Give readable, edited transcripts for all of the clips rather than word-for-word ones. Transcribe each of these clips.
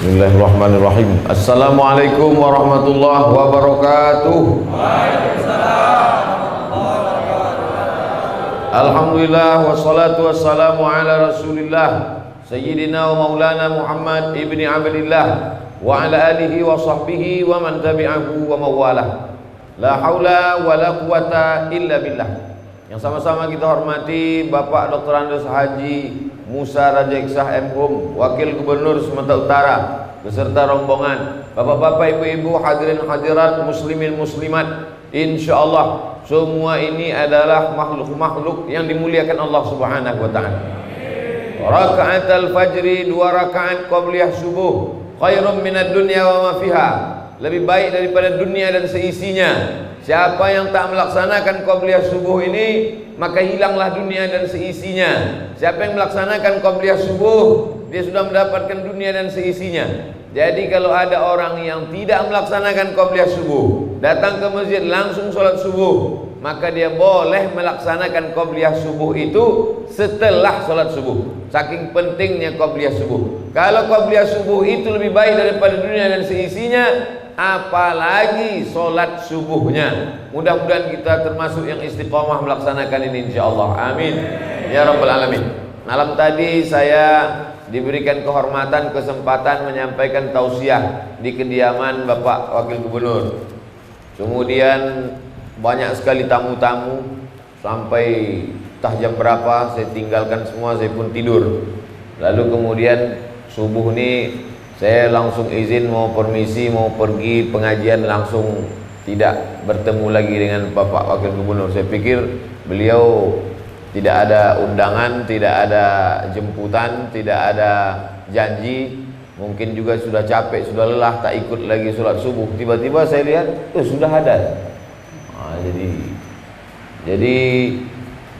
Bismillahirrahmanirrahim. Assalamualaikum warahmatullahi wabarakatuh. Alhamdulillah wassalatu wassalamu ala Rasulillah Sayyidina wa Maulana Muhammad ibni Abdillah wa ala alihi wa sahbihi wa man tabi'ahu wa mawalah. La haula wa la quwata illa billah. Yang sama-sama kita hormati Bapak Dr. Andes Haji Musa Raja Iksah M.Hum, Wakil Gubernur Sumatera Utara, beserta rombongan, bapak-bapak, ibu-ibu, hadirin hadirat, muslimin muslimat. Insyaallah semua ini adalah makhluk-makhluk yang dimuliakan Allah Subhanahu wa taala. Rakaat al-fajri, 2 rakaat qabliyah subuh, khairum minad dunya wa ma fiha. Lebih baik daripada dunia dan seisinya. Siapa yang tak melaksanakan qabliyah subuh ini, maka hilanglah dunia dan seisinya. Siapa yang melaksanakan qabliyah subuh, dia sudah mendapatkan dunia dan seisinya. Jadi kalau ada orang yang tidak melaksanakan qabliyah subuh, datang ke masjid langsung sholat subuh, maka dia boleh melaksanakan qabliyah subuh itu setelah sholat subuh. Saking pentingnya qabliyah subuh. Kalau qabliyah subuh itu lebih baik daripada dunia dan seisinya, apalagi sholat subuhnya. Mudah-mudahan kita termasuk yang istiqomah melaksanakan ini insyaallah. Amin ya rabbal alamin. Malam tadi saya diberikan kehormatan, kesempatan menyampaikan tausiah di kediaman Bapak Wakil Gubernur. Kemudian banyak sekali tamu-tamu, sampai entah jam berapa saya tinggalkan semua, saya pun tidur. Lalu kemudian subuh ini saya langsung izin mau permisi, mau pergi pengajian, langsung tidak bertemu lagi dengan Bapak Wakil Gubernur. Saya pikir beliau tidak ada undangan, tidak ada jemputan, tidak ada janji. Mungkin juga sudah capek, sudah lelah, tak ikut lagi sholat subuh. Tiba-tiba saya lihat, sudah ada. Jadi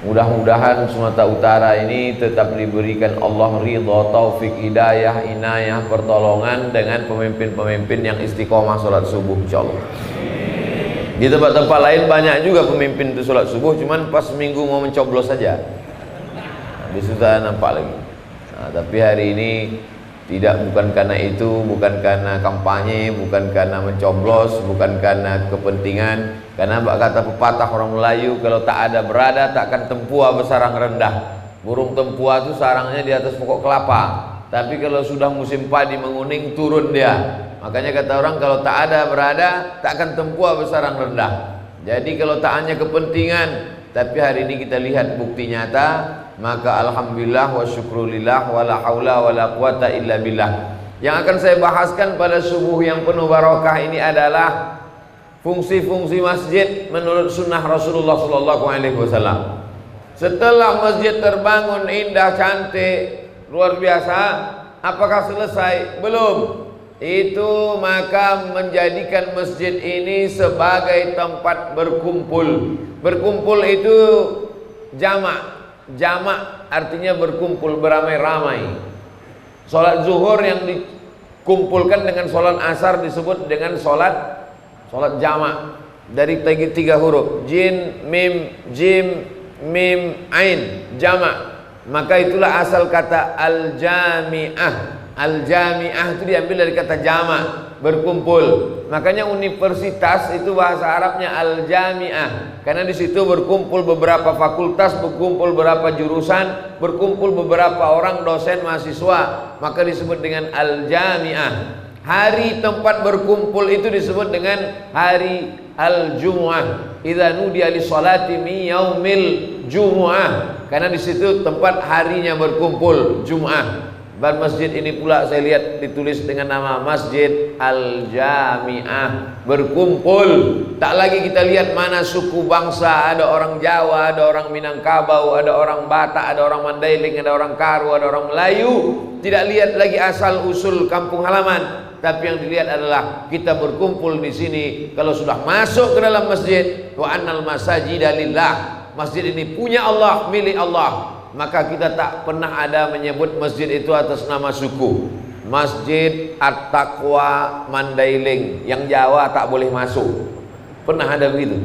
mudah-mudahan Sumatera Utara ini tetap diberikan Allah ridha, taufik, hidayah, inayah, pertolongan dengan pemimpin-pemimpin yang istiqomah sholat subuh insyaallah. Di tempat-tempat lain banyak juga pemimpin itu sholat subuh, cuman pas minggu mau mencoblos saja, sudah nampak lagi. Tapi hari ini tidak, bukan karena itu, bukan karena kampanye, bukan karena mencoblos, bukan karena kepentingan. Karena kata pepatah orang Melayu, kalau tak ada berada, takkan tempua bersarang rendah. Burung tempua itu sarangnya di atas pokok kelapa, tapi kalau sudah musim padi menguning, turun dia. Makanya kata orang, kalau tak ada berada, takkan tempua bersarang rendah. Jadi kalau tak hanya kepentingan, tapi hari ini kita lihat bukti nyata, maka alhamdulillah wa syukrulillah wa la haula wa la quwata illa billah. Yang akan saya bahaskan pada subuh yang penuh barakah ini adalah fungsi-fungsi masjid menurut sunnah Rasulullah SAW. Setelah masjid terbangun indah, cantik, luar biasa, apakah selesai? Belum. Itu maka menjadikan masjid ini sebagai tempat berkumpul. Berkumpul itu jamak. Jamak artinya berkumpul, beramai-ramai. Sholat zuhur yang dikumpulkan dengan sholat asar disebut dengan sholat jamak. Dari 3 huruf, jin, mim, jim, mim, ain, jamak. Maka itulah asal kata al-jami'ah. Al-jami'ah itu diambil dari kata jamak, berkumpul. Makanya universitas itu bahasa Arabnya al-jami'ah, karena di situ berkumpul beberapa fakultas, berkumpul beberapa jurusan, berkumpul beberapa orang dosen mahasiswa, maka disebut dengan al-jami'ah. Hari tempat berkumpul itu disebut dengan hari al-jumu'ah. Idza nudiya lis-salati min yaumil jumu'ah, karena di situ tempat harinya berkumpul, Jumat. Dan masjid ini pula saya lihat ditulis dengan nama Masjid Al-Jami'ah, berkumpul. Tak lagi kita lihat mana suku bangsa, ada orang Jawa, ada orang Minangkabau, ada orang Batak, ada orang Mandailing, ada orang Karo, ada orang Melayu. Tidak lihat lagi asal usul kampung halaman, tapi yang dilihat adalah kita berkumpul di sini. Kalau sudah masuk ke dalam masjid, wa annal masajida lillah, masjid ini punya Allah, milik Allah, maka kita tak pernah ada menyebut masjid itu atas nama suku. Masjid At-Taqwa Mandailing, yang Jawa tak boleh masuk. Pernah ada begitu?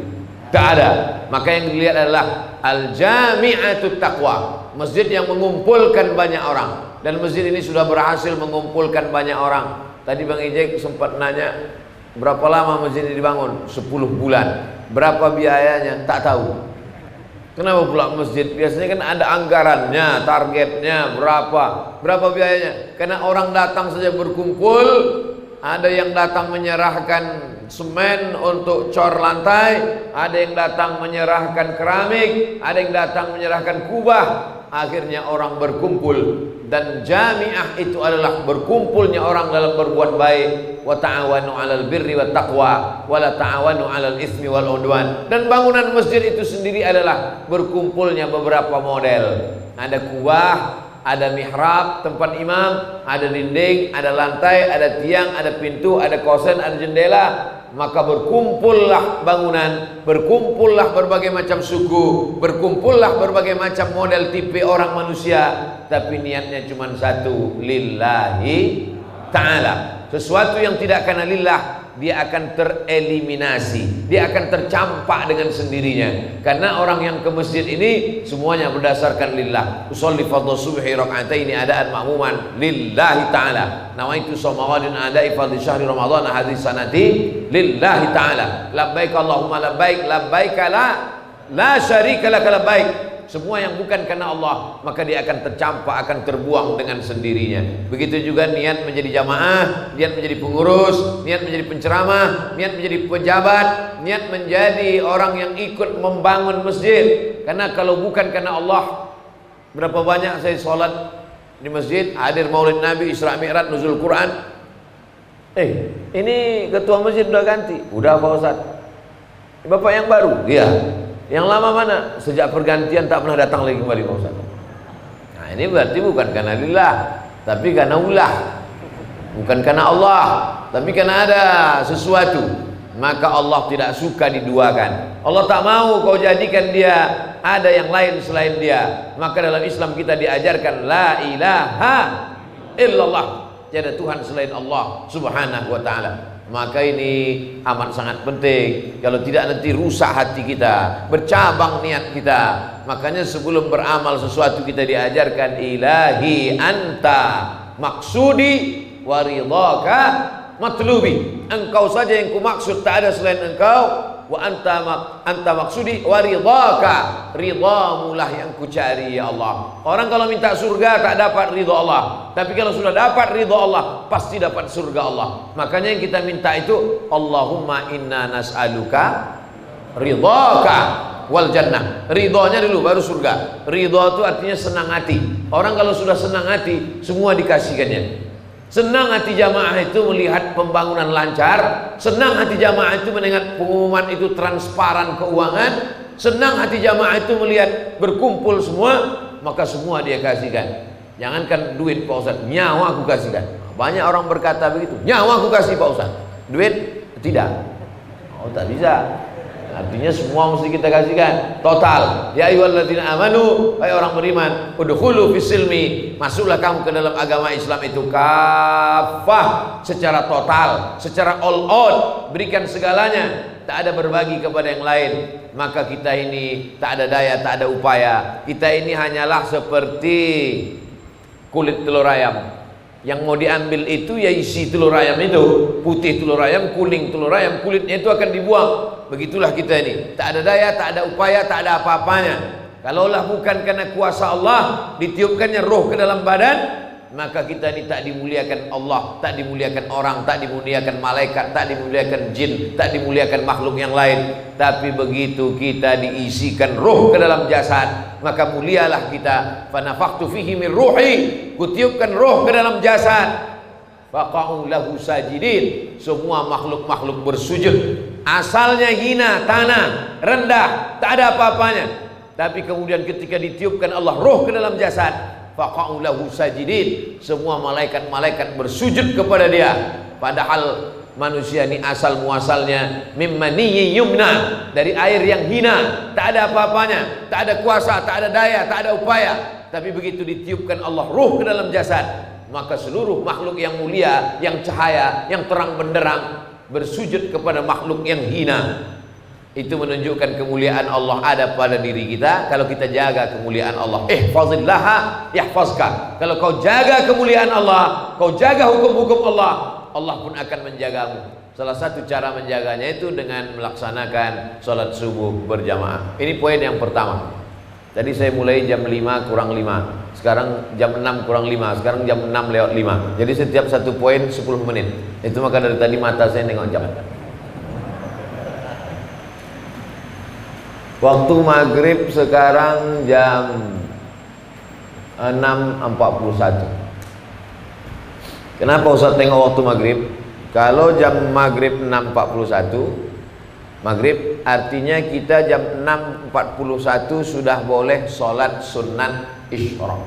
Tak ada. Maka yang dilihat adalah Al-Jami'atut Taqwa, masjid yang mengumpulkan banyak orang. Dan masjid ini sudah berhasil mengumpulkan banyak orang. Tadi Bang Ijek sempat nanya berapa lama masjid ini dibangun? 10 bulan. Berapa biayanya? Tak tahu. Kenapa pula masjid? Biasanya kan ada anggarannya, targetnya berapa biayanya? Karena orang datang saja berkumpul, ada yang datang menyerahkan semen untuk cor lantai, ada yang datang menyerahkan keramik, ada yang datang menyerahkan kubah. Akhirnya orang berkumpul, dan jamiah itu adalah berkumpulnya orang dalam berbuat baik. Wa ta'awanu 'alal birri wat taqwa wa la ta'awanu 'alal ismi wal 'udwan. Dan bangunan masjid itu sendiri adalah berkumpulnya beberapa model. Ada kubah, ada mihrab tempat imam, ada dinding, ada lantai, ada tiang, ada pintu, ada kosen, ada jendela. Maka berkumpullah bangunan, berkumpullah berbagai macam suku, berkumpullah berbagai macam model tipe orang manusia, tapi niatnya cuma satu, lillahi ta'ala. Sesuatu yang tidak karena lillah, dia akan tereliminasi, dia akan tercampak dengan sendirinya. Karena orang yang ke masjid ini semuanya berdasarkan lillah. Usolli fardhu subhi raka'ataini adaan ma'muman lillahi ta'ala. Nawaitu shawmawadin adai fardhu syahri ramadhan hadis sanati lillahi ta'ala. Labbaik Allahumma labbaik, labbaik la syarika lak labbaik. Semua yang bukan karena Allah, maka dia akan tercampak, akan terbuang dengan sendirinya. Begitu juga niat menjadi jamaah, niat menjadi pengurus, niat menjadi penceramah, niat menjadi pejabat, niat menjadi orang yang ikut membangun masjid. Karena kalau bukan karena Allah, berapa banyak saya sholat di masjid, hadir maulid Nabi, Isra Mi'raj, nuzul Quran. Ini ketua masjid udah ganti. Udah Pak Ustaz. Bapak yang baru? Iya. Yang lama mana? Sejak pergantian tak pernah datang lagi kembali Pak Ustaz. Nah ini berarti bukan karena lillah, tapi karena ulah. Bukan karena Allah, tapi karena ada sesuatu. Maka Allah tidak suka diduakan. Allah tak mau kau jadikan dia ada yang lain selain dia. Maka dalam Islam kita diajarkan la ilaha illallah, tiada Tuhan selain Allah subhanahu wa ta'ala. Maka ini amat sangat penting. Kalau tidak nanti rusak hati kita, bercabang niat kita. Makanya sebelum beramal sesuatu kita diajarkan ilahi anta maksudi waridhaka matlubi. Engkau saja yang kumaksud, tak ada selain engkau. Wa anta maksudi waridhaka, ridhamu lah yang kucari ya Allah. Orang kalau minta surga tak dapat ridha Allah, tapi kalau sudah dapat ridha Allah pasti dapat surga Allah. Makanya yang kita minta itu Allahumma inna nas'aluka ridhaka wal jannah. Ridhonya dulu baru surga. Ridho itu artinya senang hati. Orang kalau sudah senang hati semua dikasihkannya. Senang hati jamaah itu melihat pembangunan lancar. Senang hati jamaah itu mendengar pengumuman itu transparan keuangan. Senang hati jamaah itu melihat berkumpul semua. Maka semua dia kasihkan. Jangankan duit Pak Ustaz, nyawa aku kasihkan. Banyak orang berkata begitu, nyawa aku kasih Pak Ustaz, duit tidak. Oh tak bisa. Artinya semua mesti kita kasihkan total. Ya ayyuhalladzina amanu, hai orang beriman, udkhulu fisilmi, masuklah kamu ke dalam agama Islam itu kafah, secara total, secara all out, berikan segalanya, tak ada berbagi kepada yang lain. Maka kita ini tak ada daya, tak ada upaya. Kita ini hanyalah seperti kulit telur ayam. Yang mau diambil itu ya isi telur ayam itu, putih telur ayam, kuning telur ayam, kulitnya itu akan dibuang. Begitulah kita ini, tak ada daya, tak ada upaya, tak ada apa-apanya. Kalaulah bukan karena kuasa Allah ditiupkannya roh ke dalam badan, maka kita ini tak dimuliakan Allah, tak dimuliakan orang, tak dimuliakan malaikat, tak dimuliakan jin, tak dimuliakan makhluk yang lain. Tapi begitu kita diisikan roh ke dalam jasad, maka mulialah kita. Fanafakhtu fihi min ruhi, kutiupkan roh ke dalam jasad. Faqa'u lahu sajidin, semua makhluk-makhluk bersujud. Asalnya hina, tanah, rendah, tak ada apa-apanya. Tapi kemudian ketika ditiupkan Allah roh ke dalam jasad, faqa'u lahu sajidin, semua malaikat-malaikat bersujud kepada dia. Padahal manusia ini asal muasalnya mimmaniyyi yumna, dari air yang hina, tak ada apa-apanya, tak ada kuasa, tak ada daya, tak ada upaya. Tapi begitu ditiupkan Allah roh ke dalam jasad, maka seluruh makhluk yang mulia, yang cahaya, yang terang benderang bersujud kepada makhluk yang hina. Itu menunjukkan kemuliaan Allah ada pada diri kita. Kalau kita jaga kemuliaan Allah, ihfazillaha yahfazka. Kalau kau jaga kemuliaan Allah, kau jaga hukum-hukum Allah, Allah pun akan menjagamu. Salah satu cara menjaganya itu dengan melaksanakan sholat subuh berjamaah. Ini poin yang pertama. Tadi saya mulai jam 5 kurang 5, sekarang jam 6 kurang 5, sekarang jam 6 lewat 5. Jadi setiap satu poin 10 menit. Itu maka dari tadi mata saya nengok jam. Waktu maghrib sekarang jam 6.41. Kenapa Ustaz tengok waktu maghrib? Kalau jam maghrib 6.41 maghrib, artinya kita jam 6.41 sudah boleh sholat sunat isyraq.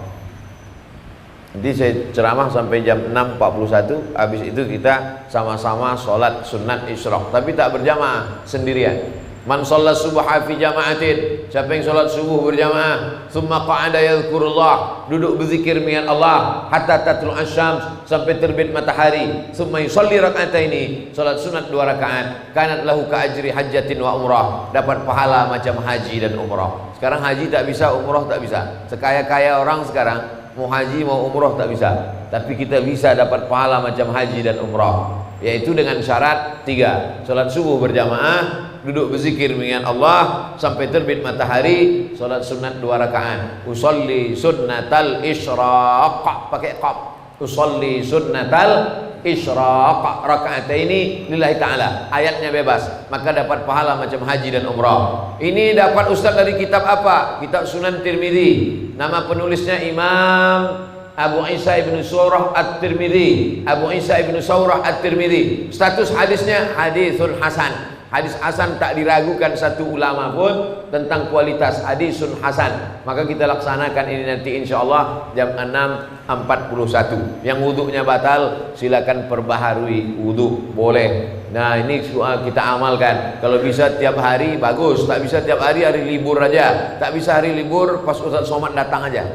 Nanti saya ceramah sampai jam 6.41, habis itu kita sama-sama sholat sunat isyraq, tapi tak berjamaah, sendirian. Man sholat subha fi jama'atin, siapa yang sholat subuh berjamaah, thumma qa'ada yadhkurullah, duduk berzikir mengingat Allah hatta tatlu asyams, sampai terbit matahari, thumma yusalli rak'ataini, sholat sunat 2 rakaat, kanat lahu ka ajri hajjatin wa umrah, dapat pahala macam haji dan umrah. Sekarang haji tak bisa, umrah tak bisa. Sekaya-kaya orang sekarang mau haji mau umrah tak bisa, tapi kita bisa dapat pahala macam haji dan umrah, yaitu dengan syarat 3. Sholat subuh berjamaah, duduk berzikir mengingat Allah sampai terbit matahari, sholat sunat 2 rakaat. Usolli sunnatal isyraq, pakai qaf. Usolli sunnatal isyraq raka'ataini lillahi ta'ala. Ayatnya bebas, maka dapat pahala macam haji dan umrah. Ini dapat ustaz dari kitab apa? Kitab Sunan Tirmidzi. Nama penulisnya Imam Abu Isa ibnu Saurah At-Tirmidzi. Abu Isa ibnu Saurah At-Tirmidzi. Status hadisnya hadisun hasan. Hadis hasan, tak diragukan satu ulama pun tentang kualitas hadisun hasan. Maka kita laksanakan ini nanti insyaallah jam 6.41. Yang wuduknya batal, silakan perbaharui wuduk, boleh. Nah ini kita amalkan. Kalau bisa tiap hari bagus, tak bisa tiap hari, hari libur aja. Tak bisa hari libur pas Ustaz Somad datang aja.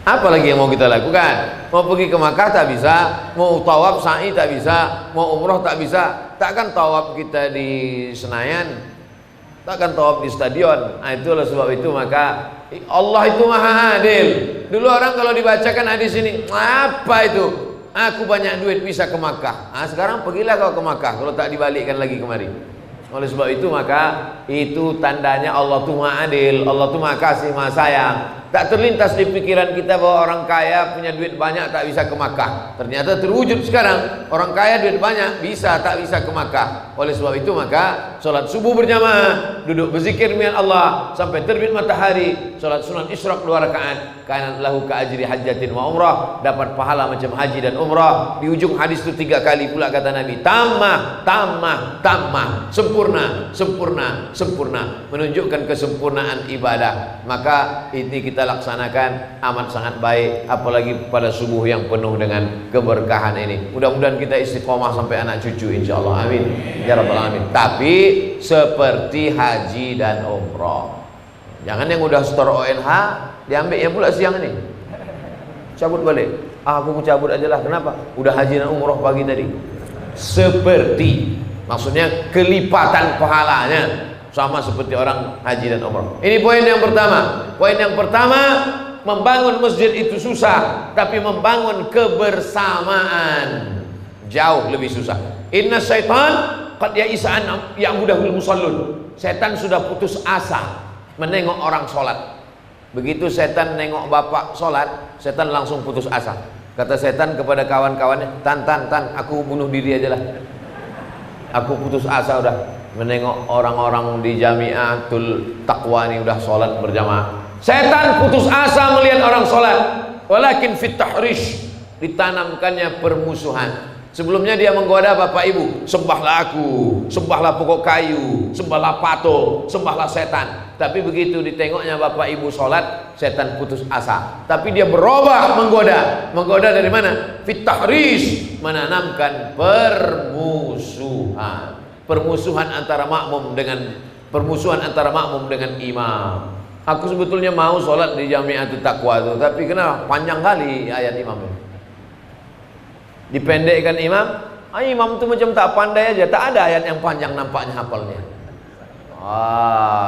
Apa lagi yang mau kita lakukan? Mau pergi ke Makkah tak bisa, mau tawaf sa'i tak bisa, mau umroh tak bisa. Takkan tawaf kita di Senayan, takkan tawaf di stadion. Nah, itulah sebab itu maka Allah itu maha adil. Dulu orang kalau dibacakan hadis ini, apa itu? Aku banyak duit bisa ke Makkah. Nah, sekarang pergilah kau ke Makkah kalau tak dibalikkan lagi kemari. Oleh sebab itu maka itu tandanya Allah itu maha adil, Allah itu maha kasih, maha sayang. Tak terlintas di pikiran kita bahwa orang kaya punya duit banyak tak bisa ke Makkah. Ternyata terwujud sekarang, orang kaya duit banyak bisa tak bisa ke Makkah. Oleh sebab itu maka sholat subuh berjamaah, duduk berzikir mengingat Allah sampai terbit matahari, sholat sunat isyraq 2 rakaat, kanat lahu ka ajri hajjatin wa umrah, dapat pahala macam haji dan umrah. Di ujung hadis itu 3 kali pula kata Nabi, tamah, tamah, tamah, sempurna, sempurna, sempurna, menunjukkan kesempurnaan ibadah. Maka ini kita laksanakan amat sangat baik, apalagi pada subuh yang penuh dengan keberkahan ini. Mudah-mudahan kita istiqomah sampai anak cucu insyaallah, amin ya rabbal alamin. Tapi seperti haji dan umrah, jangan yang udah store ONH diambil yang pula siang ini, cabut balik. Aku cabut aja lah, kenapa? Udah haji dan umrah pagi tadi. Seperti, maksudnya kelipatan pahalanya sama seperti orang haji dan umrah. Ini poin yang pertama. Poin yang pertama, membangun masjid itu susah, tapi membangun kebersamaan jauh lebih susah. Inna syaitan qad ya'isa an ya'budahul musallun. Setan sudah putus asa menengok orang sholat. Begitu setan nengok bapak sholat, setan langsung putus asa. Kata setan kepada kawan-kawannya, tan, aku bunuh diri aja lah. Aku putus asa udah menengok orang-orang di Jamiatul Taqwa ini udah sholat berjamaah. Setan putus asa melihat orang sholat. Walakin fit tahrish, ditanamkannya permusuhan. Sebelumnya dia menggoda bapak ibu, sembahlah aku, sembahlah pokok kayu, sembahlah patung, sembahlah setan. Tapi begitu ditengoknya bapak ibu sholat, setan putus asa. Tapi dia berubah menggoda. Menggoda dari mana? Fit tahrish, menanamkan permusuhan. Permusuhan antara makmum dengan imam. Aku sebetulnya mau sholat di Jamiatul Taqwa itu, tapi kenapa? Panjang kali ayat imam itu. Dipendekkan imam. Imam itu macam tak pandai aja, tak ada ayat yang panjang nampaknya hafalnya.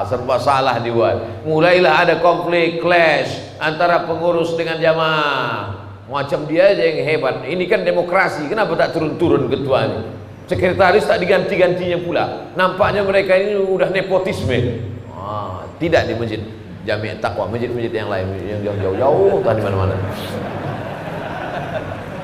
Serba salah dibuat. Mulailah ada konflik, clash antara pengurus dengan jamaah. macam dia aja yang hebat. Ini kan demokrasi, kenapa tak turun-turun ketuanya? Sekretaris tak diganti-gantinya pula. Nampaknya mereka ini udah nepotisme. Tidak di masjid Jami' Taqwa, masjid-masjid yang lain yang jauh-jauh tadi mana-mana.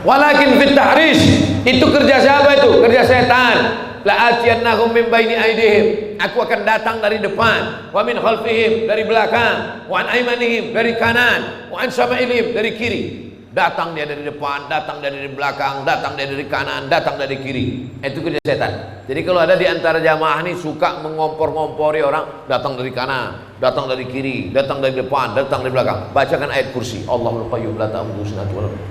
Walakin fit tahris, itu kerja siapa itu? Kerja setan. La atiyannahum min baini aydihim, aku akan datang dari depan, wa min khalfihim, dari belakang, wa an aymanihim, dari kanan, wa an syama'ilihim, dari kiri. Datang dia dari depan, datang dari belakang, datang dia dari kanan, datang dari kiri. Itu kerja setan. Jadi kalau ada di antara jamaah ini suka mengompor-ngompori orang, datang dari kanan, datang dari kiri, datang dari depan, datang dari belakang, bacakan ayat kursi, Allahul Qayyum la ta'khudhuhu sinatun wa la nawm.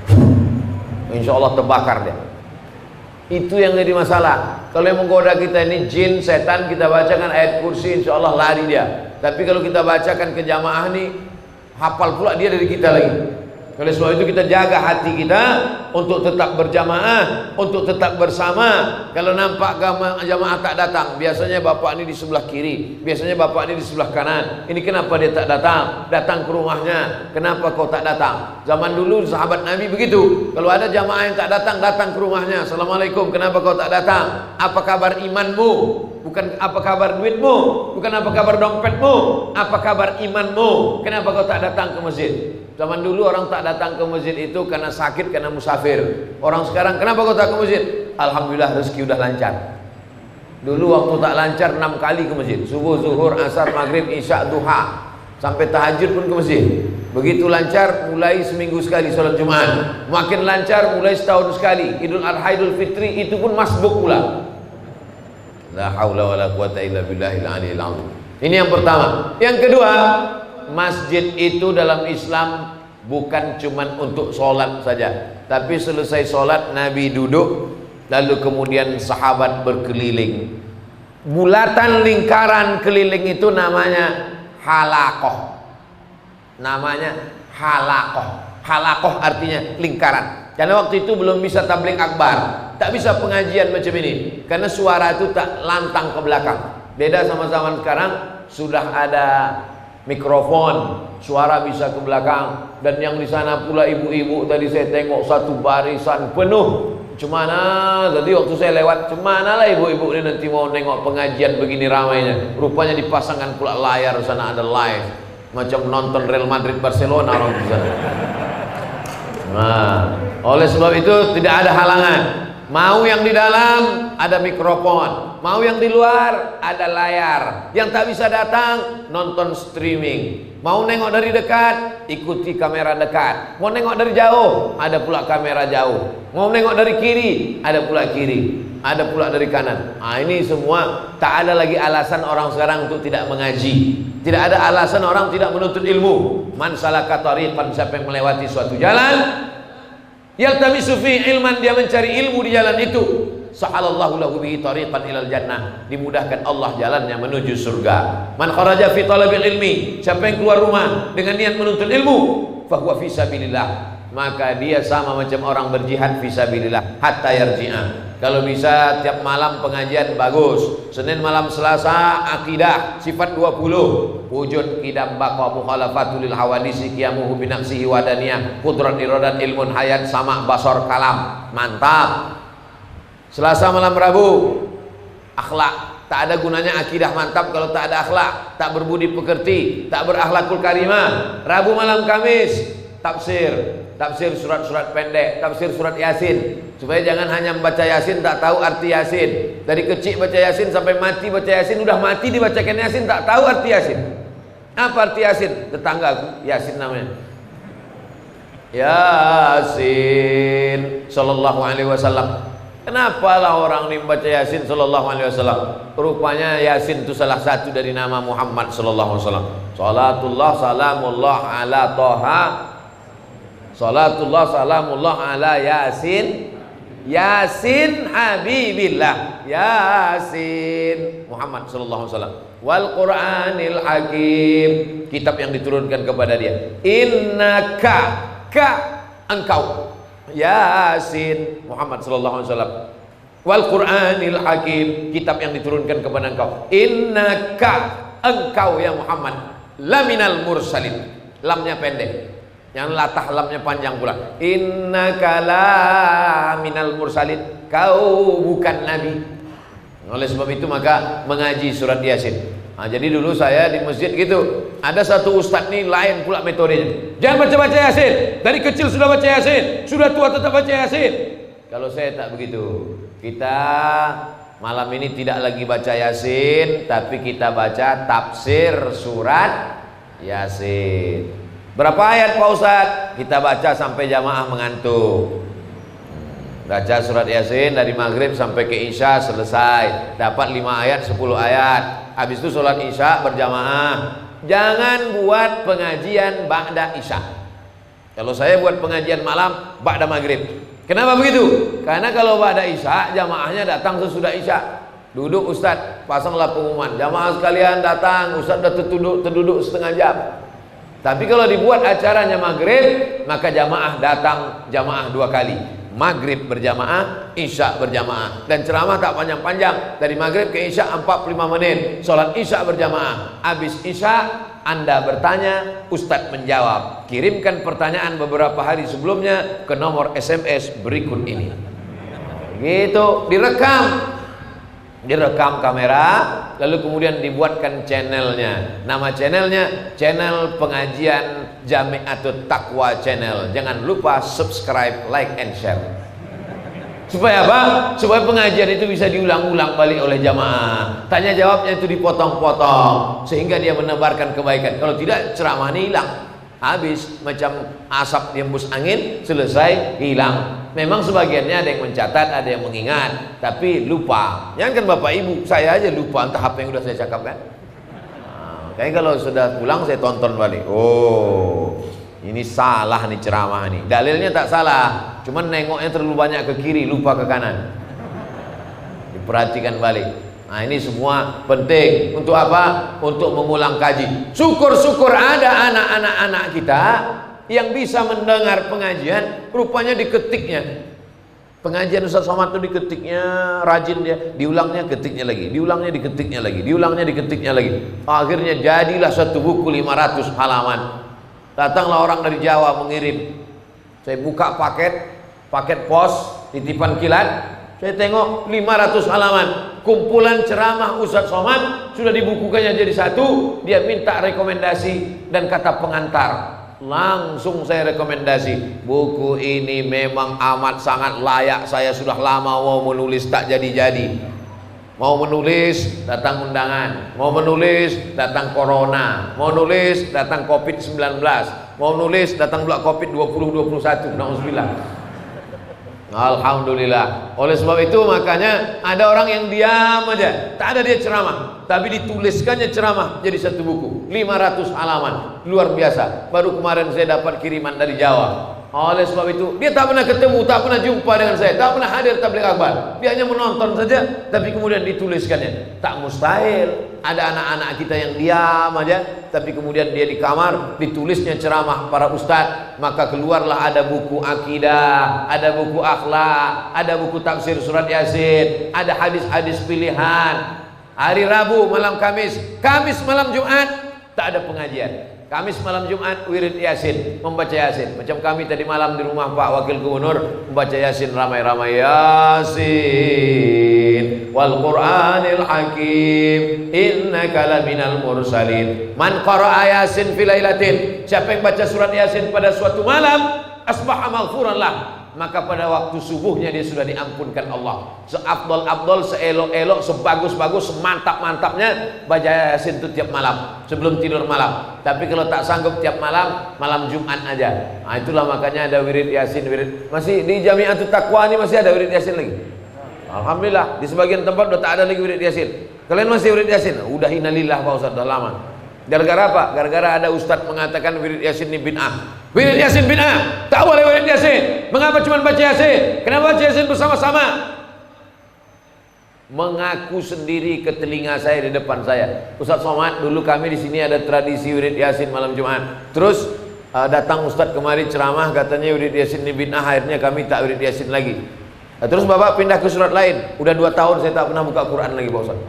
Insyaallah terbakar dia. Itu yang jadi masalah. Kalau yang menggoda kita ini jin, setan, kita bacakan ayat kursi, insyaallah lari dia. Tapi kalau kita bacakan ke jamaah nih, hafal pula dia dari kita lagi. Oleh sebab itu kita jaga hati kita untuk tetap berjamaah, untuk tetap bersama. Kalau nampak jamaah tak datang, biasanya bapak ini di sebelah kiri, biasanya bapak ini di sebelah kanan. Ini kenapa dia tak datang? Datang ke rumahnya. Kenapa kau tak datang? Zaman dulu sahabat Nabi begitu. Kalau ada jamaah yang tak datang, datang ke rumahnya. Assalamualaikum, kenapa kau tak datang? Apa kabar imanmu? Bukan apa kabar duitmu, bukan apa kabar dompetmu, apa kabar imanmu? Kenapa kau tak datang ke masjid? Zaman dulu orang tak datang ke masjid itu karena sakit, karena musafir. Orang sekarang kenapa kau tak ke masjid? Alhamdulillah rezeki udah lancar. Dulu waktu tak lancar 6 kali ke masjid, subuh, zuhur, asar, maghrib, isya, duha, sampai tahajud pun ke masjid. Begitu lancar mulai seminggu sekali sholat Jumat, makin lancar mulai setahun sekali. Idul Adha, Idul Fitri itu pun masbuk pula. La haula wala quwata illa billahil aliyil azim. Ini yang pertama. Yang kedua, masjid itu dalam Islam bukan cuman untuk sholat saja, tapi selesai sholat Nabi duduk, lalu kemudian sahabat berkeliling. Bulatan lingkaran keliling itu namanya halaqah. Namanya halaqah. Halaqah artinya lingkaran. Karena waktu itu belum bisa tabligh akbar, tak bisa pengajian macam ini, karena suara itu tak lantang ke belakang. Beda sama zaman sekarang, sudah ada mikrofon, suara bisa ke belakang. Dan yang di sana pula ibu-ibu, tadi saya tengok satu barisan penuh. Cemana, tadi waktu saya lewat, cemana lah ibu-ibu ini nanti mau nengok pengajian begini ramainya. Rupanya dipasangkan pula layar, sana ada live, macam nonton Real Madrid Barcelona orang di sana. Nah, oleh sebab itu tidak ada halangan. Mau yang di dalam ada mikrofon, mau yang di luar ada layar. Yang tak bisa datang nonton streaming. Mau nengok dari dekat, ikuti kamera dekat. Mau nengok dari jauh, ada pula kamera jauh. Mau nengok dari kiri, ada pula kiri, ada pula dari kanan. Nah, ini semua tak ada lagi alasan orang sekarang untuk tidak mengaji. Tidak ada alasan orang tidak menuntut ilmu. Man salaka tariqan, siapa yang melewati suatu jalan, yaltamisu fi ilman, dia mencari ilmu di jalan itu, sahalallahu lahu bihi tariqan ilal jannah, dimudahkan Allah jalannya menuju surga. Man kharaja fi talabil ilmi, siapa yang keluar rumah dengan niat menuntut ilmu, fahuwa fi sabilillah, maka dia sama macam orang berjihad fi sabilillah hatta yarji'a. Kalau bisa tiap malam pengajian bagus. Senin malam Selasa akidah sifat 20, wujud qidam baqa mukhalafatul hawadisi qiyamuhu binafsihi wadaniyah qudrat iradat ilmun hayat sama basar kalam. Mantap. Selasa malam Rabu akhlak. Tak ada gunanya akidah mantap kalau tak ada akhlak, tak berbudi pekerti, tak berakhlakul karimah. Rabu malam Kamis tafsir surat-surat pendek, tafsir surat Yasin, supaya jangan hanya membaca Yasin tak tahu arti Yasin. Dari kecil baca Yasin sampai mati baca Yasin, udah mati dibacakan Yasin tak tahu arti Yasin. Apa arti Yasin? Tetanggaku Yasin namanya. Yasin sallallahu alaihi wasallam. Kenapa lah orang ini membaca Yasin sallallahu alaihi wasallam? Rupanya Yasin itu salah satu dari nama Muhammad sallallahu alaihi wasallam. Salatullah salamullah ala Toha, salatullah salamullah ala Yasin, Yasin Habibillah, Yasin Muhammad sallallahu alaihi wasallam. Wal Qur'anil Hakim, kitab yang diturunkan kepada dia. Innaka, ka engkau, Yasin Muhammad sallallahu alaihi wasallam. Wal Qur'anil Hakim, kitab yang diturunkan kepada engkau. Innaka, engkau ya Muhammad, laminal mursalin, lamnya pendek. Yang latah lamnya panjang pula. Innaka la minal mursalin. Kau bukan nabi. Oleh sebab itu maka mengaji surat Yasin. Nah, jadi dulu saya di masjid gitu, ada satu ustadz nih lain pula metodenya. Jangan baca-baca Yasin. Dari kecil sudah baca Yasin, sudah tua tetap baca Yasin. Kalau saya tak begitu. Kita malam ini tidak lagi baca Yasin, tapi kita baca tafsir surat Yasin. Berapa ayat Pak Ustadz? Kita baca sampai jamaah mengantuk. Baca surat Yasin dari maghrib sampai ke Isya selesai. Dapat 5 ayat, 10 ayat. Habis itu sholat Isya berjamaah. Jangan buat pengajian ba'da Isya. Kalau saya buat pengajian malam ba'da maghrib. Kenapa begitu? Karena kalau ba'da Isya jamaahnya datang sesudah Isya. Duduk Ustadz, pasanglah pengumuman. Jamaah sekalian datang, Ustadz sudah terduduk setengah jam. Tapi kalau dibuat acaranya maghrib, maka jamaah datang jamaah 2 kali. Maghrib berjamaah, Isya berjamaah. Dan ceramah tak panjang-panjang. Dari maghrib ke Isya 45 menit. Sholat Isya berjamaah. Habis Isya Anda bertanya, Ustadz menjawab. Kirimkan pertanyaan beberapa hari sebelumnya ke nomor SMS berikut ini. Gitu, direkam kamera, lalu kemudian dibuatkan channelnya. Nama channelnya channel pengajian Jami'atut Taqwa channel. Jangan lupa subscribe, like, and share. Supaya apa? Supaya pengajian itu bisa diulang-ulang balik oleh jamaah. Tanya jawabnya itu dipotong-potong sehingga dia menebarkan kebaikan. Kalau tidak, ceramah ini hilang. Habis macam asap diembus angin, selesai, hilang. Memang sebagiannya ada yang mencatat, ada yang mengingat, tapi lupa. Jangan kan Bapak Ibu, saya aja lupa entah apa yang sudah saya cakapkan. Kayaknya kalau sudah pulang saya tonton balik. Oh, ini salah nih ceramah nih. Dalilnya tak salah, cuman nengoknya terlalu banyak ke kiri, lupa ke kanan. Diperhatikan balik. Nah, ini semua penting. Untuk apa? Untuk mengulang kaji. Syukur-syukur ada anak-anak kita yang bisa mendengar pengajian, rupanya diketiknya. Pengajian Ustaz Somad itu diketiknya, rajin dia, diulangnya, ketiknya lagi, diulangnya, diketiknya lagi, diulangnya, diketiknya lagi. Akhirnya jadilah satu buku 500 halaman. Datanglah orang dari Jawa mengirim. Saya buka paket pos, titipan kilat. Saya tengok 500 halaman kumpulan ceramah Ustaz Somad, sudah dibukukannya jadi satu. Dia minta rekomendasi dan kata pengantar. Langsung saya rekomendasi, buku ini memang amat sangat layak. Saya sudah lama mau menulis, tak jadi-jadi. Mau menulis, datang undangan. Mau menulis, datang corona. Mau nulis, datang COVID-19. Mau nulis, datang pula COVID 2021. Nauzubillah. Alhamdulillah. Oleh sebab itu makanya ada orang yang diam aja, tak ada dia ceramah, tapi dituliskannya ceramah jadi satu buku 500 halaman. Luar biasa. Baru kemarin saya dapat kiriman dari Jawa. Oleh sebab itu dia tak pernah ketemu, tak pernah jumpa dengan saya, tak pernah hadir tabligh akbar. Dia hanya menonton saja, tapi kemudian dituliskannya. Tak mustahil ada anak-anak kita yang diam aja, tapi kemudian dia di kamar ditulisnya ceramah para ustadz. Maka keluarlah ada buku akidah, ada buku akhlak, ada buku tafsir surat Yasin, ada hadis-hadis pilihan. Hari Rabu malam Kamis malam Jumat tak ada pengajian. Kamis malam Jumat wirid Yasin, membaca Yasin. Macam kami tadi malam di rumah Pak Wakil Gubernur membaca Yasin ramai-ramai. Yasin wal Qur'anil Hakim innaka laminal mursalin. Man qara'a Yasin fi lailatin, siapa yang baca surat Yasin pada suatu malam, asbaha maghfuran lah, maka pada waktu subuhnya dia sudah diampunkan Allah. Seabdol-abdol, seelok-elok, sebagus-bagus, semantap-mantapnya baca Yasin itu tiap malam sebelum tidur malam. Tapi kalau tak sanggup tiap malam, malam Jumat aja. Nah, itulah makanya ada wirid Yasin, wirid. Masih di Jami'atut Taqwa ini masih ada wirid Yasin lagi. Alhamdulillah, di sebagian tempat udah tak ada lagi wirid Yasin. Kalian masih wirid Yasin? Udah innalillah Pak Ustaz, udah lama. Gara-gara apa? Gara-gara ada ustadz mengatakan wirid Yasin ini bid'ah. Wirid Yasin bid'ah, tak boleh wirid Yasin. Mengapa cuma baca Yasin? Kenapa baca Yasin bersama-sama? Mengaku sendiri ke telinga saya di depan saya. Ustaz Somad, dulu kami di sini ada tradisi wirid Yasin malam Jumat. Terus datang ustadz kemari ceramah, katanya wirid Yasin ini bid'ah. Akhirnya kami tak wirid Yasin lagi. Terus bapak pindah ke surat lain. Udah 2 tahun saya tak pernah buka Quran lagi Pak Ustaz.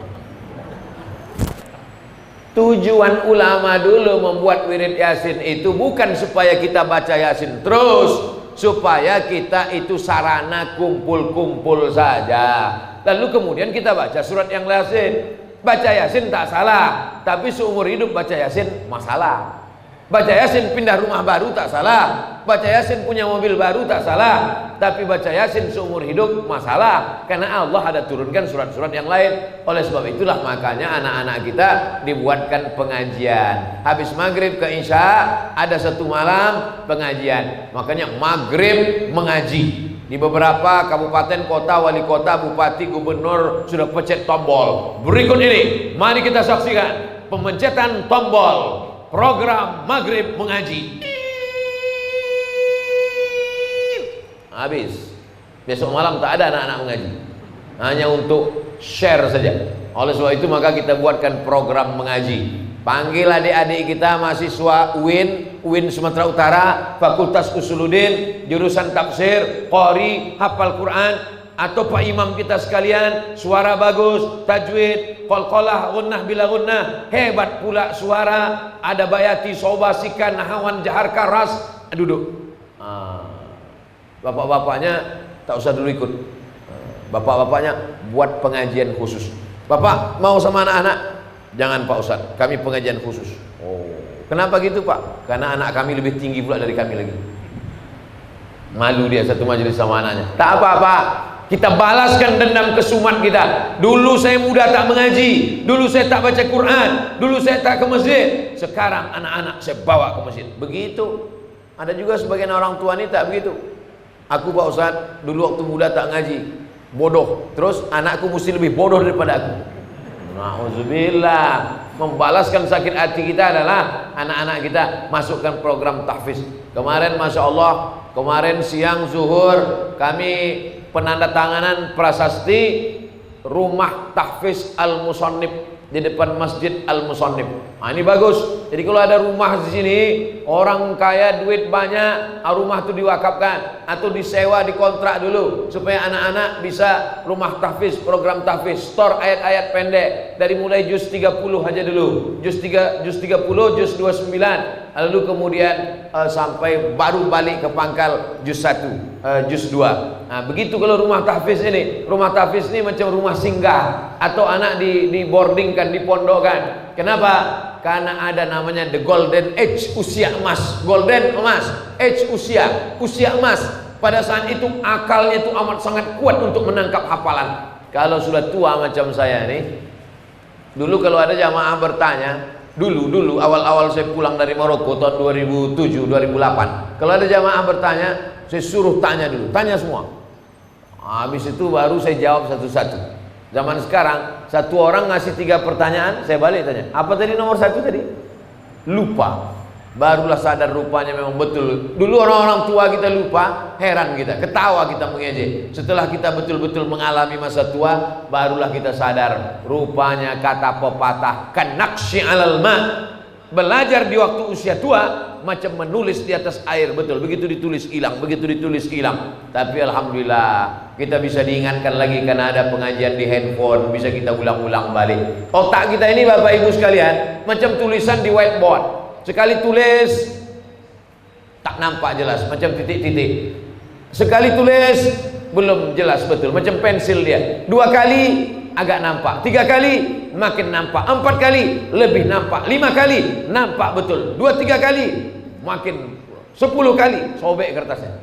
Tujuan ulama dulu membuat wirid Yasin itu bukan supaya kita baca Yasin terus, supaya kita itu sarana kumpul-kumpul saja. Lalu kemudian kita baca surat yang Yasin. Baca Yasin tak salah, tapi seumur hidup baca Yasin masalah. Baca Yasin pindah rumah baru tak salah, baca Yasin punya mobil baru tak salah, tapi baca Yasin seumur hidup masalah, karena Allah ada turunkan surat-surat yang lain. Oleh sebab itulah makanya anak-anak kita dibuatkan pengajian. Habis maghrib ke isya ada satu malam pengajian, makanya maghrib mengaji. Di beberapa kabupaten, kota, wali kota, bupati, gubernur sudah pencet tombol. Berikut ini mari kita saksikan pemencetan tombol program maghrib mengaji. Habis. Besok malam tak ada anak-anak mengaji, hanya untuk share saja. Oleh sebab itu maka kita buatkan program mengaji. Panggil adik-adik kita mahasiswa UIN Sumatera Utara, Fakultas Usuluddin, jurusan tafsir, qori, hafal Quran, atau Pak Imam kita sekalian, suara bagus, tajwid, qalqalah, gunnah bila gunnah, hebat pula suara, ada bayati, sobasikan, nahawan, jahar, karas, duduk. Bapak-bapaknya tak usah dulu ikut. Bapak-bapaknya buat pengajian khusus. Bapak mau sama anak-anak? Jangan Pak Ustadz, kami pengajian khusus. Oh, kenapa gitu Pak? Karena anak kami lebih tinggi pula dari kami lagi. Malu dia satu majelis sama anaknya. Tak apa-apa, kita balaskan dendam kesumat kita. Dulu saya muda tak mengaji, dulu saya tak baca Quran, dulu saya tak ke masjid. Sekarang anak-anak saya bawa ke masjid. Begitu. Ada juga sebagian orang tua ini tak begitu. Aku Pak Ustadz, dulu waktu muda tak ngaji, bodoh. Terus anakku mesti lebih bodoh daripada aku. Na'udzubillah. Membalaskan sakit hati kita adalah anak-anak kita masukkan program tahfiz. Kemarin Masya Allah, kemarin siang zuhur kami penandatanganan prasasti rumah tahfiz Al-Musannif di depan Masjid Al-Musannif. Nah, ini bagus. Jadi kalau ada rumah di sini, orang kaya duit banyak, rumah itu diwakafkan atau disewa, dikontrak dulu supaya anak-anak bisa rumah tahfiz, program tahfiz, store ayat-ayat pendek dari mulai juz 30 aja dulu. Juz 30, juz 29, lalu kemudian sampai baru balik ke pangkal juz 1, juz 2. Nah, begitu kalau rumah tahfiz ini. Rumah tahfiz ini macam rumah singgah atau anak di boardingkan, dipondokkan. Kenapa? Karena ada namanya the golden age, usia emas. Golden emas, age usia emas. Pada saat itu akalnya itu amat sangat kuat untuk menangkap hafalan. Kalau sudah tua macam saya nih, dulu kalau ada jamaah bertanya, dulu awal-awal saya pulang dari Maroko tahun 2007 2008, kalau ada jamaah bertanya, saya suruh tanya dulu, tanya semua. Habis itu baru saya jawab satu-satu. Zaman sekarang satu orang ngasih 3 pertanyaan, saya balik tanya, apa tadi nomor 1 tadi? Lupa. Barulah sadar rupanya memang betul. Dulu orang-orang tua kita lupa, heran kita, ketawa kita mengejek. Setelah kita betul-betul mengalami masa tua, barulah kita sadar rupanya kata pepatah kanaqshi 'alal ma'. Belajar di waktu usia tua macam menulis di atas air, betul. Begitu ditulis hilang, begitu ditulis hilang. Tapi alhamdulillah kita bisa diingatkan lagi karena ada pengajian di handphone, bisa kita ulang-ulang balik. Otak kita ini Bapak Ibu sekalian macam tulisan di whiteboard. Sekali tulis tak nampak jelas, macam titik-titik. Sekali tulis belum jelas betul, macam pensil dia. 2 kali agak nampak, 3 kali makin nampak, 4 kali lebih nampak, 5 kali nampak betul, 2-3 kali makin 10 kali sobek kertasnya.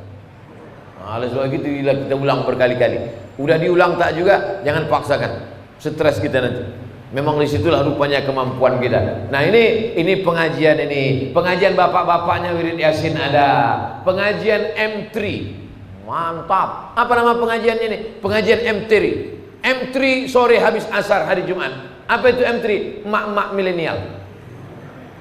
Oleh sebab itu kita ulang berkali-kali. Udah diulang tak juga, jangan paksakan, stres kita nanti. Memang disitulah rupanya kemampuan kita. Nah ini pengajian pengajian bapak-bapaknya wirid Yasin ada, pengajian M3, mantap. Apa nama pengajian ini? Pengajian M3 sore habis asar hari Jumat. Apa itu M3? Mak-mak milenial.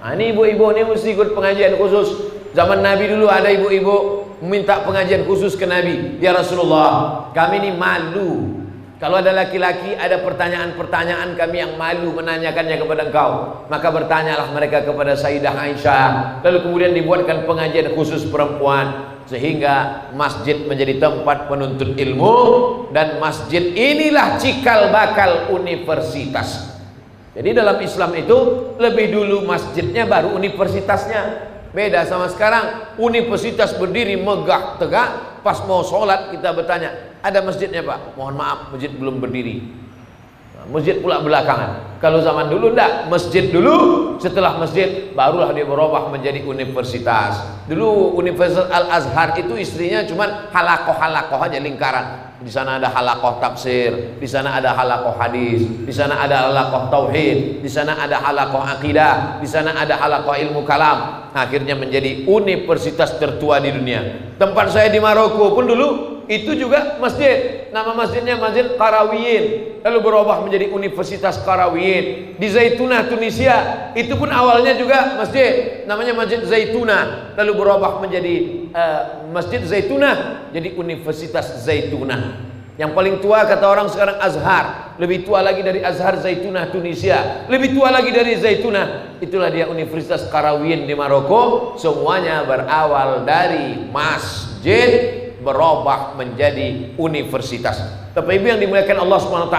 Nah, ini ibu-ibu ini mesti ikut pengajian khusus. Zaman Nabi dulu ada ibu-ibu minta pengajian khusus ke Nabi. Ya Rasulullah, kami ini malu. Kalau ada laki-laki ada pertanyaan-pertanyaan kami yang malu menanyakannya kepada engkau, maka bertanyalah mereka kepada Sayyidah Aisyah. Lalu kemudian dibuatkan pengajian khusus perempuan, sehingga masjid menjadi tempat penuntut ilmu, dan masjid inilah cikal bakal universitas. Jadi dalam Islam itu lebih dulu masjidnya baru universitasnya. Beda sama sekarang, universitas berdiri megah tegak, pas mau sholat kita bertanya, ada masjidnya Pak? Mohon maaf, masjid belum berdiri. Masjid pula belakangan. Kalau zaman dulu enggak, masjid dulu, setelah masjid barulah dia berubah menjadi universitas. Dulu Universitas Al-Azhar itu istrinya cuman halakoh-halakoh aja, lingkaran. Di sana ada halakoh tafsir, di sana ada halakoh hadis, di sana ada halakoh tauhid, di sana ada halakoh akidah, di sana ada halakoh ilmu kalam. Akhirnya menjadi universitas tertua di dunia. Tempat saya di Maroko pun dulu itu juga masjid. Nama masjidnya Masjid Qarawiyyin, lalu berubah menjadi Universitas Qarawiyyin. Di Zaitunah Tunisia itu pun awalnya juga masjid, namanya Masjid Zaitunah, lalu berubah menjadi Masjid Zaitunah, jadi Universitas Zaitunah. Yang paling tua kata orang sekarang Azhar, lebih tua lagi dari Azhar Zaitunah Tunisia, lebih tua lagi dari Zaitunah. Itulah dia Universitas Qarawiyyin di Maroko. Semuanya berawal dari masjid, berubah menjadi universitas. Tapi ibu yang dimuliakan Allah SWT,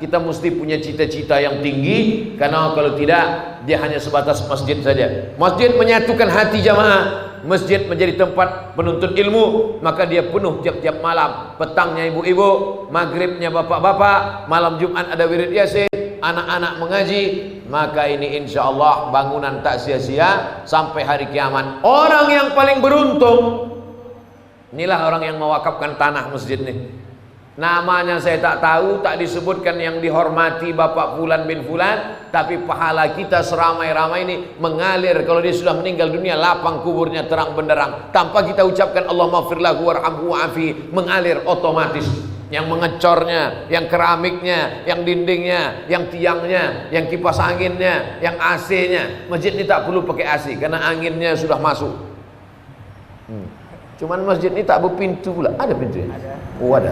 kita mesti punya cita-cita yang tinggi, karena kalau tidak dia hanya sebatas masjid saja. Masjid menyatukan hati jamaah, masjid menjadi tempat penuntut ilmu, maka dia penuh tiap-tiap malam. Petangnya ibu-ibu, maghribnya bapak-bapak, malam Jumat ada wirid yasin, anak-anak mengaji. Maka ini insya Allah bangunan tak sia-sia sampai hari kiamat. Orang yang paling beruntung, inilah orang yang mewakafkan tanah masjid nih. Namanya saya tak tahu, tak disebutkan yang dihormati Bapak Fulan bin Fulan, tapi pahala kita seramai-ramai ini mengalir. Kalau dia sudah meninggal dunia, lapang kuburnya terang benderang, tanpa kita ucapkan Allahumma firlahu warhamhu wa'afi, mengalir otomatis. Yang mengecornya, yang keramiknya, yang dindingnya, yang tiangnya, yang kipas anginnya, yang AC-nya. Masjid ini tak perlu pakai AC karena anginnya sudah masuk. Cuman masjid ini tak berpintu pula. Ada pintunya? Ada. Oh ada.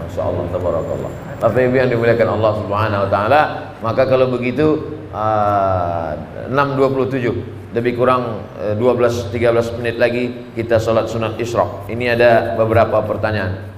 Masya Allah, tabarakallah. Bapak Ibu yang dimuliakan Allah Subhanahu Wa Taala, maka kalau begitu 6.27, lebih kurang 12-13 menit lagi kita sholat sunat Isyraq. Ini ada beberapa pertanyaan.